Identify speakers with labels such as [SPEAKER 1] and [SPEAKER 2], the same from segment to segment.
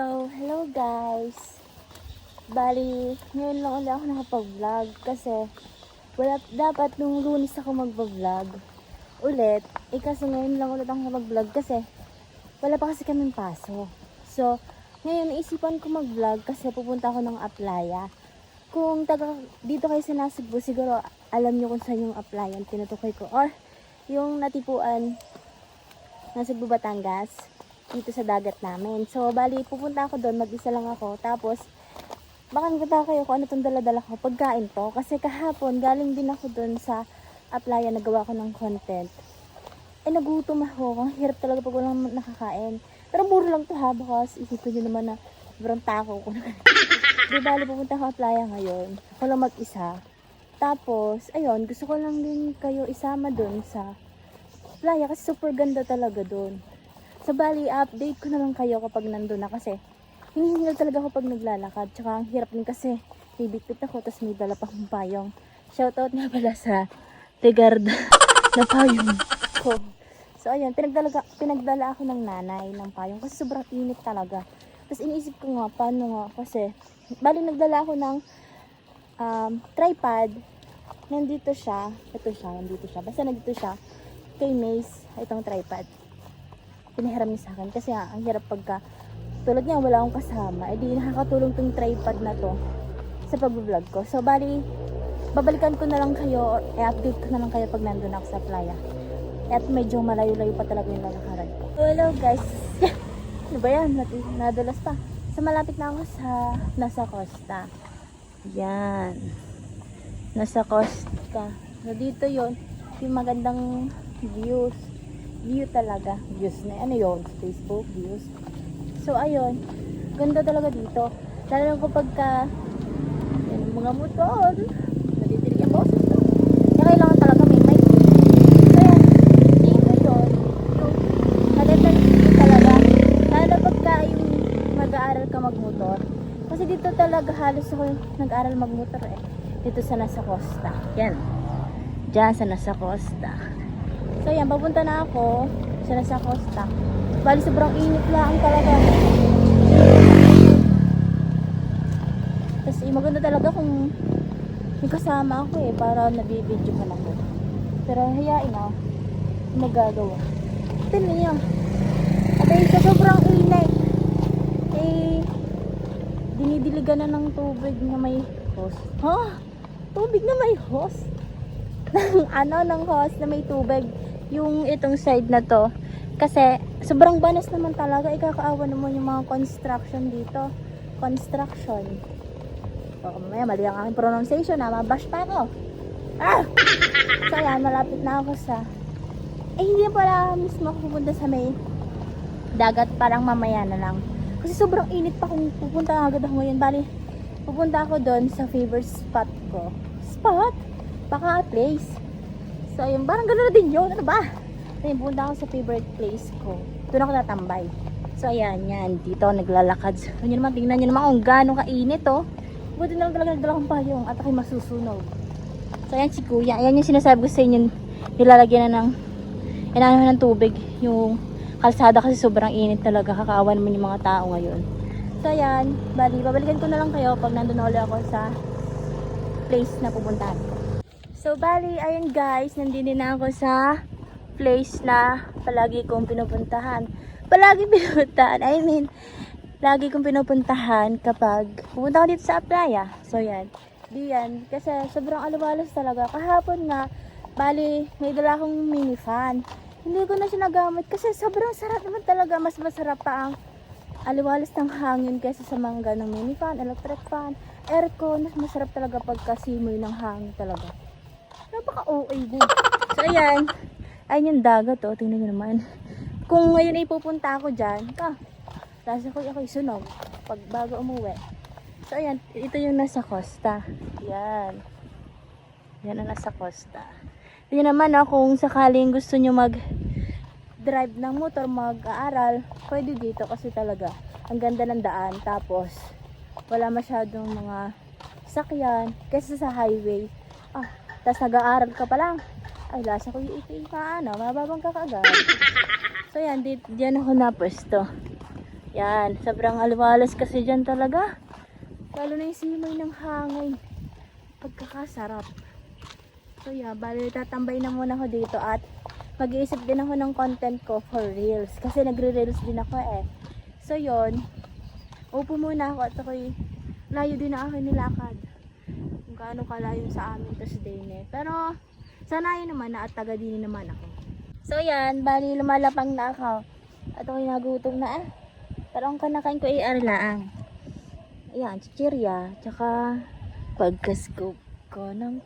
[SPEAKER 1] So, hello guys. Bali, ngayon lang ulit ako nakapag-vlog kasi dapat nung Lunes ako mag-vlog ulit. Kasi ngayon lang ulit ako nakapag-vlog kasi wala pa kasi kaming paso. So, ngayon naisipan ko mag-vlog kasi pupunta ako ng Aplaya. Kung dito kayo sa Nasugbu, siguro alam nyo kung saan yung Aplayan tinutukoy ko. Or yung natipuan Nasugbu, Batangas, dito sa dagat namin. So, bali, pupunta ako doon, mag-isa lang ako. Tapos, baka nagtataka kayo kung ano itong dala-dala ko, pagkain to. Kasi kahapon, galing din ako doon sa Aplaya, nagawa ko ng content. Nagutom ako. Ang hirap talaga pag walang nakakain. Pero mura lang to ha, because isipin nyo naman na sobrang takaw ko. Di bali, pupunta ako Aplaya ngayon. Ako lang mag-isa. Tapos, ayun, gusto ko lang din kayo isama doon sa Aplaya kasi super ganda talaga doon. So, bali, update ko na lang kayo kapag nandun na kasi hinihingal talaga ako pag naglalakad. Tsaka ang hirap din kasi bibitbit ako tapos may dala pa akong payong. Shoutout nga pala sa Tegarda na payong ko. So, ayun, pinagdala ako ng nanay ng payong kasi sobrang init talaga. Tapos iniisip ko nga, paano nga kasi, bali, nagdala ako ng tripod. Nandito siya. Ito siya, nandito siya. Basta nandito siya. Kay Mace, itong tripod. Pinahiram niya sa akin kasi ang hirap pagka tulad niya wala akong kasama, edi nakakatulong tong tripod na to sa pag-vlog ko. So bali, babalikan ko na lang kayo, i-update ko na lang kayo pag nandun ako sa playa. At medyo malayo-layo pa talaga yung lalakaran ko. Hello guys. Ano ba yan? Nadulas pa. So malapit na ako sa nasa Costa. Yan. Nasa Costa. So dito yon yung magandang view talaga. Views na ano yun, Facebook views. So ayun, ganda talaga dito. Lalo lang kapag yan, mga motor, nadidilig ang boses ko. Kaya kailangan talaga may mic. So yan, dito yun, yung maganda dito talaga. Lalo pagka yung mag-aaral ka magmotor. Kasi dito talaga halos ako nag-aaral magmotor dito sa nasa Costa. Yan. Diyan sa nasa Costa. So yan, papunta na ako sa nasa Costa. Bali, sobrang init lang talaga. Tapos maganda talaga kung may kasama ako para nabibidyo ka lang ko. Pero hayain ako, magagawa. Ito niya. At sa sobrang init, dinidiligan na ng tubig na may hose. Ha? Tubig na may hose? ng hose na may tubig. Yung itong side na to. Kasi sobrang banas naman talaga. Ikakaawa naman yung mga construction dito. Construction. Baka mamaya mali ang aking pronunciation ha. Mabash pa ako. So yan, malapit na ako sa hindi pala mismo ako pupunta sa may dagat. Parang mamaya na lang. Kasi sobrang init pa kung pupunta agad ako ngayon. Bali, pupunta ako doon sa favorite spot ko. Spot? Baka place. So ayun, parang gano'n na din yun. Ano ba? Ayun, pupunta ako sa favorite place ko. Doon ako tatambay. So ayan, yan. Dito ako naglalakad. So, tingnan nyo naman kung gano'ng kainit oh. Buti na lang talaga nagdala kong payong at ako'y masusunog. So ayan si Kuya. Ayan yung sinasabi ko sa inyo. Nilalagyan na ng tubig. Yung kalsada kasi sobrang init talaga. Kakaawa naman yung mga tao ngayon. So ayan, bali, babalikan ko na lang kayo pag nandun ulit ako sa place na pupuntahan ko. So bali, ayun guys, nandito na ako sa place na palagi kong pinupuntahan. Lagi kong pinupuntahan kapag pupunta ako dito sa Aplaya. So yan, diyan. Kasi sobrang aliwalas talaga. Kahapon nga, bali, may dala akong mini fan. Hindi ko na siya nagamit kasi sobrang sarap naman talaga. Mas masarap pa ang aliwalas ng hangin kaysa sa mga ganong mini fan, electric fan, aircon. Mas masarap talaga pagkasimoy ng hangin talaga. Napaka-OA din. So ayan, ayun yung dagat oh, tingnan nyo naman. Kung ngayon ay pupunta ako dyan, nasa ko ako'y sunog pag bago umuwi. So ayan, ito yung nasa Costa. Yan. Yan ang nasa Costa. Ito naman kung sakaling gusto nyo mag-drive ng motor, mag-aaral, pwede dito kasi talaga ang ganda ng daan. Tapos, wala masyadong mga sakyan kasi sa highway. Tapos nag-aaral ka pa lang. Ay, lasa ko yung mababang ka kaagad. So yan, diyan ako napwesto. Yan, sobrang aliwalas kasi dyan talaga. Lalo na yung simoy ng hangin. Pagkakasarap. So yeah, bali tatambay na muna ako dito at mag-iisip din ako ng content ko for reels. Kasi nagre-reels din ako eh. So yun, upo muna ako at ako'y layo din na aking nilakad. Kung gaano kalayo sa amin tas din eh. Pero sanayin naman na at taga din naman ako. So yan, bali lumalapang na ako. At ako'y nagutom na pero ang kanakain ko ay arlaang. Ayan, chichirya. Tsaka pagka-scoop ko ng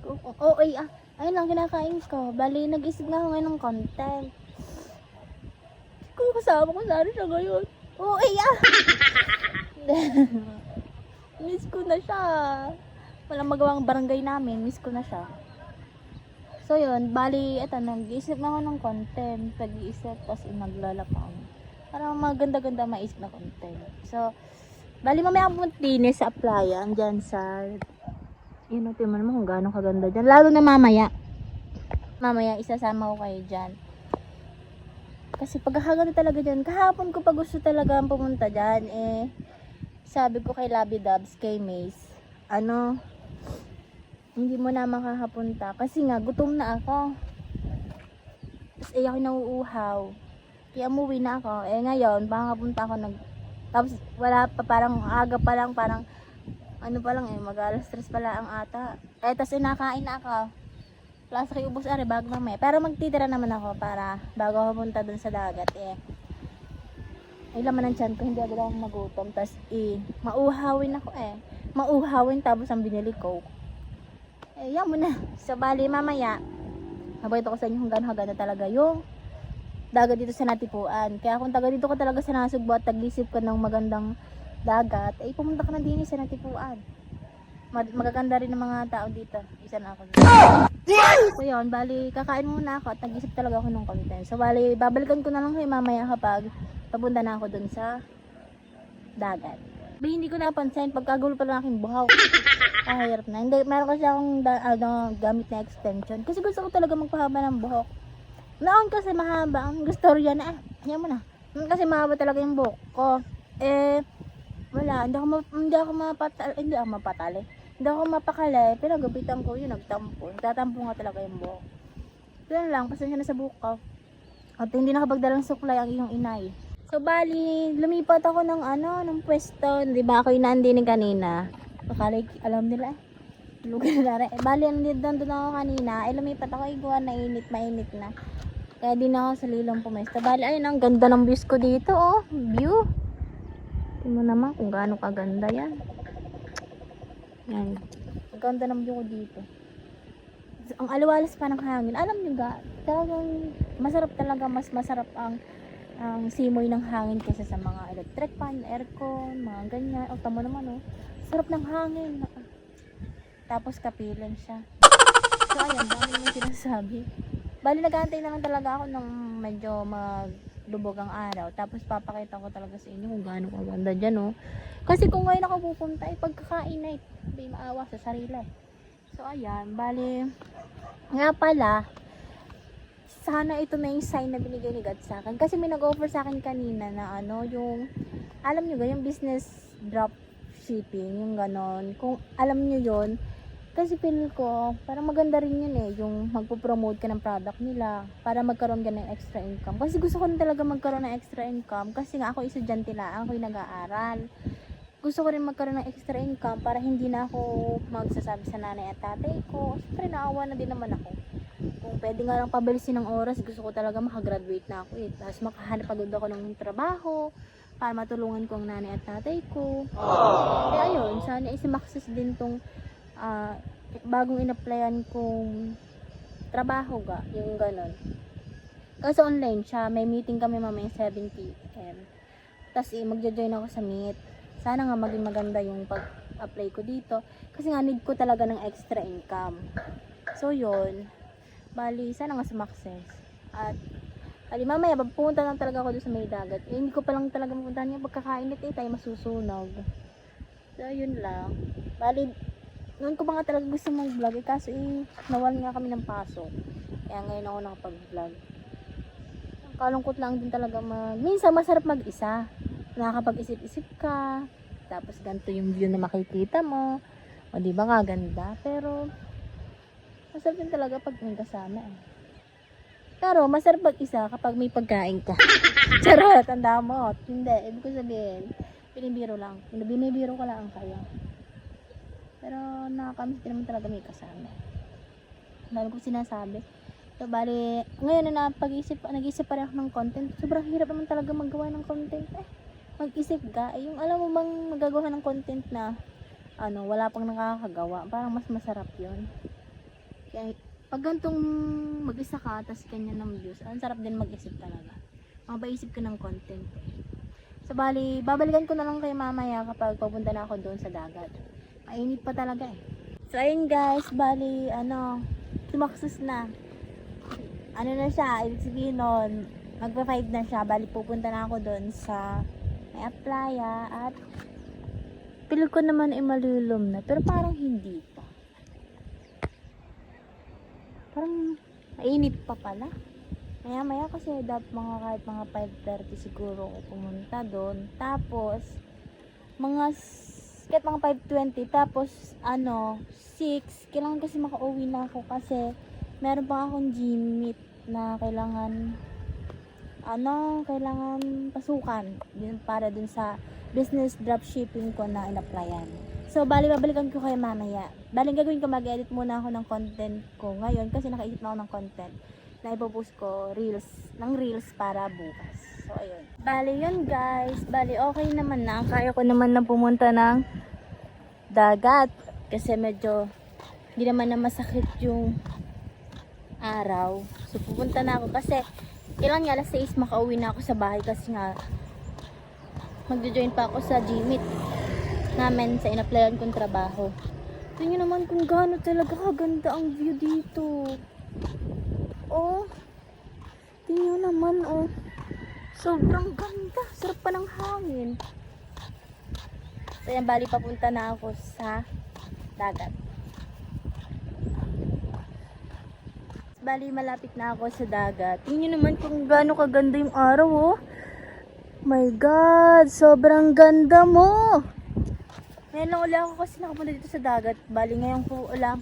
[SPEAKER 1] ayun lang kinakain ko. Bali, nag-isip nga ako ngayon ng content. Kung kasama ko sana siya ngayon. Miss ko na siya. Walang magawang barangay namin. Miss ko na siya. So yun, bali, eto, nag-iisip na ako ng content. Pag-iisip, tapos naglalapang. Parang maganda-ganda maisip na content. So, bali mamaya akong puntinis sa applyan dyan sa yun, tingnan mo naman kung gaano kaganda dyan. Lalo na mamaya isasama ko kayo dyan. Kasi pagkakaganda talaga dyan. Kahapon ko pa gusto talaga pumunta dyan. Sabi ko kay Labi Dubs, kay Mace, hindi mo na makakapunta. Kasi nga, gutom na ako. Tapos ako nauuhaw. Kaya umuwi na ako. Ngayon, baka punta ako tapos wala pa, parang aga pa lang, parang mag-alas 3 pala ang ata. Tapos nakain na ako. Plus kayo ubos bago mamaya. Pero magtitira naman ako para bago ako punta dun sa dagat ay laman ng tiyan ko, hindi agad ako magutom. Tapos mauhawin ako Mauhawin tapos ang binili ko. Yan muna. So bali mamaya, mabagito ko sa inyo kung gaano kaganda talaga yung dagat dito sa Natipuan. Kaya kung taga dito ka talaga sa Nasugbo at tag-isip ka ng magandang dagat, pumunta ka na din sa Natipuan. Magaganda rin ng mga tao dito. Isa na ako. So yun, bali kakain muna ako at nag-isip talaga ako ng content. So bali, babalikan ko na lang kayo mamaya kapag papunta na ako dun sa dagat. Hindi ko napansin, pagkagulo pa lang aking buhaw. Hirap na. Hindi, meron kasi akong gamit na extension. Kasi gusto ko talaga magpahaba ng buhok. Noon kasi mahaba ang gustorya na yan mo na. Kasi mahaba talaga yung buhok ko. Wala, hindi ako mapakali. Pinagabitan ko yun, nagtampo. Nagtatampo nga talaga yung buhok. Yun lang, pasensya na sa buhok ko. At hindi nakapagdalang suklay ang iyong inay. So bali, lumipat ako ng pwesto. Di ba ako inaandinig kanina? Akala alam nila lugar na rin. Bali, nandun ako kanina. Lumipat ako, iguan na mainit na. Kaya di na ako sa lilong pumesto. Bali, ayun, ang ganda ng views ko dito, view. Tingnan mo naman kung gaano kaganda yan. Yan. Ang ganda ng view ko dito. Ang aliwalas pa ng hangin. Alam nyo talagang masarap talaga, mas masarap ang simoy ng hangin kaysa sa mga electric fan, aircon, mga ganyan. Tama naman, sarap ng hangin. Tapos kapiling siya. So ayan, dami yung sinasabi. Bali, nag-aantay naman talaga ako ng medyo maglubog ang araw. Tapos papakita ko talaga sa inyo kung gaano kaganda dyan, Kasi kung ngayon ako pupunta, pagkakain na hindi maawa sa sarili. So ayan, bali, nga pala, sana ito na yung sign na binigay ni God sa akin. Kasi may nag-offer sa akin kanina na yung, alam nyo yung business drop shipping, yung ganon. Kung alam nyo yun, kasi feel ko, parang maganda rin yun yung magpo-promote ka ng product nila para magkaroon ka ng extra income. Kasi gusto ko rin talaga magkaroon ng extra income kasi nga ako estudyante lang, ako'y nag-aaral. Gusto ko rin magkaroon ng extra income para hindi na ako magsasabi sa nanay at tatay ko. Siyempre naawa na din naman ako. Kung pwede nga lang pabilisin ng oras, gusto ko talaga makagraduate na ako Tapos makahanap agad ako ng trabaho para matulungan ko ang nanay at tatay ko. Kaya ayun, sana isi-maxis din tong bagong in-applyan kong trabaho yung ganon. Kasi online siya, may meeting kami mamaya 7 PM. Tapos magjo-join ako sa Meet. Sana nga maging maganda yung pag-apply ko dito. Kasi nga need ko talaga ng extra income. So yun, bali sana nga sumakses. At mamaya pupunta lang talaga ako doon sa may dagat. Hindi ko pa lang talaga mapuntahan yung pagkakainit tayo masusunog. So yun lang. Bali, noon ko ba nga talaga gusto mag-vlog kaso nawal nga kami ng pasok. Kaya ngayon ako nakapag-vlog. Kalungkot lang din talaga minsan masarap mag-isa. nakakapag-isip-isip ka, tapos ganito yung view na makikita mo, o di ba kaganda, pero masarap din talaga pag may kasama eh. Pero masarap pag isa kapag may pagkain ka. Charot, tanda mo. Hindi, ibig ko sabihin, binibiro lang. Binibiro ko lang kayo. Pero nakakamiss din naman talaga may kasama. Dami ko sinasabi. So, bali, ngayon na nag-isip pa rin ako ng content. Sobrang hirap naman talaga magawa ng content eh. Mag-isip ka, yung alam mo bang magagawa ng content na wala pang nakakagawa, parang mas masarap yun. Kaya pag gantong mag-isa ka, tas ganyan ng views, ang sarap din mag-isip talaga. Mapaisip ka ng content eh. So, bali, babalikan ko na lang kayo mamaya kapag papunta na ako doon sa dagat. Mainit pa talaga eh. So, ayun guys, bali, sumaksus na. Ano na siya, ibig sabihin nun, magpa-5 na siya. Bali, pupunta na ako doon sa may playa at feel ko naman ay malulom na. Pero parang hindi pa. Parang mainit pa pala. Maya kasi dapat kahit mga 5:30 siguro ako pumunta doon. Tapos, kahit mga 5:20. Tapos, 6. Kailangan kasi makauwi na ako kasi meron pa akong gym meet na kailangan pasukan para dun sa business dropshipping ko na in-applyan. So, bali, babalikan ko kayo mamaya. Bali, gagawin ko, mag-edit muna ako ng content ko ngayon kasi nakaisip na ako ng content na ipopost ko ng reels para bukas. So, ayun. Bali, yun guys. Bali, okay naman na. Kaya ko naman na pumunta ng dagat kasi medyo hindi naman na masakit yung araw. So, pupunta na ako kasi kailangan nga alas 6 makauwi na ako sa bahay kasi nga magjo-join pa ako sa Gmeet namin sa in-applyan kong trabaho. Tingnan naman kung gaano talaga kaganda ang view dito. Oh, tingnan naman oh. Sobrang ganda. Sarap pa ng hangin. So yan, bali papunta na ako sa dagat. Bali malapit na ako sa dagat. Tingnan naman kung gaano kaganda yung araw oh. My God, sobrang ganda mo. Ngayon lang ulit ako kasi nakapunta dito sa dagat. Bali ngayon ko lang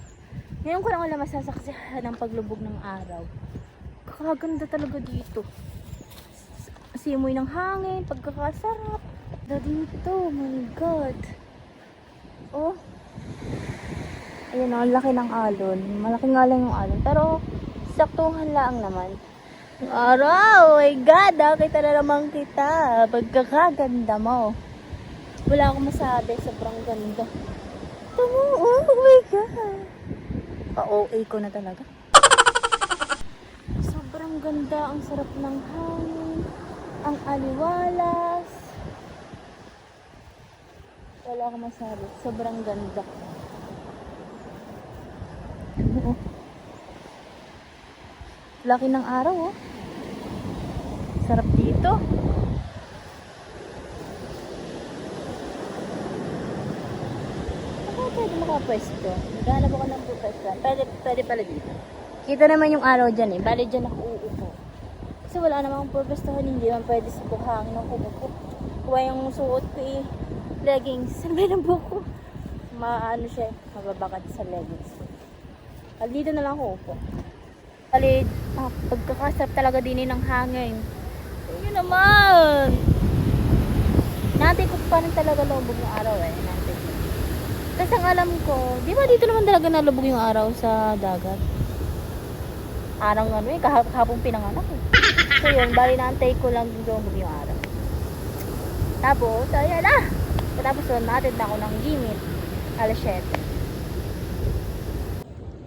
[SPEAKER 1] masasaksihan ng paglubog ng araw. Kakaganda talaga dito. Simoy ng hangin, pagkakasarap. Dito, my God. Oh. Ayun, ang laki ng alon. Malaki nga lang yung alon. Pero, saktuhan lang naman. Yung araw, oh my God, kita na naman kita. Pagkakaganda mo. Wala akong masabi, sobrang ganda. Oh my God. Pa-OA ko na talaga. Sobrang ganda, ang sarap ng hangin. Ang aliwalas. Wala akong masabi, sobrang ganda. Laki ng araw oh. Sarap dito. Ako pwede makapwesto. Naghanap ako ng pwesto. Pwede pala dito. Kita naman yung araw dyan eh. Bali dyan ako uupo. Kasi wala namang pwestohan. Hindi man pwede sa buhangin ng kubo ko. Kuha yung suot ko eh. Leggings. Sabi ng buko. Maano siya. Mababakad sa leggings. Dito na lang ako upo. Bali, pagkakasarap talaga din ng hangin. Yun naman. Natay ko pa rin talaga lubog yung araw eh. Natay ko. Kasi ang alam ko, di ba dito naman talaga nalubog yung araw sa dagat? Araw nga eh, kahapong pinanganak eh. So yun, bali natay ko lang lubog yung araw. Tapos, ayan na. Tapos yun, natin na ako ng Gmeet. Alas 7.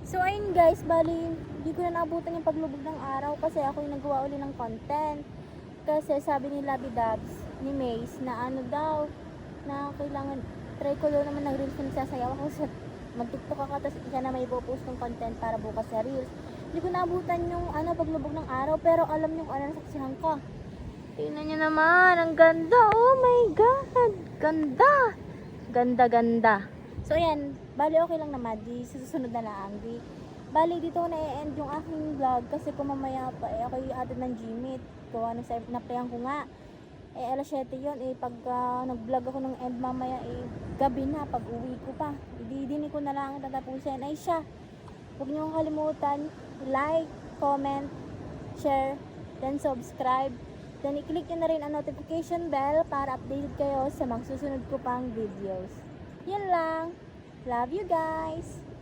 [SPEAKER 1] So ayun guys, bali hindi ko na naabutan yung paglubog ng araw kasi ako yung nagawa uli ng content. Kasi sabi ni Labby Dabs, ni Mace, na na kailangan, try ko daw naman ng reels na nagsasayaw ako sa mag-tiktok ako, tapos siya na may ipopost ng content para bukas sa reels. Hindi ko naabutan yung paglubog ng araw, pero alam nyo kung nasaksihan ko. Tingnan nyo naman, ang ganda, oh my God, ganda. Ganda. So ayan, bali okay lang naman, di susunod na lang. Bali dito ko na-end yung aking vlog kasi kung mamaya pa ako yung atid ng Gmeet. Kung ano sa naplayan ko nga. Eh, alas 7 yun. Eh, pagka nag-vlog ako ng end mamaya, eh, gabi na. Pag uwi ko pa. Dini ko na lang tatapusin. Ay siya. Huwag niyo kalimutan. Like, comment, share, then subscribe. Then, i-click nyo na rin ang notification bell para updated kayo sa mga susunod ko pang videos. Yun lang. Love you guys!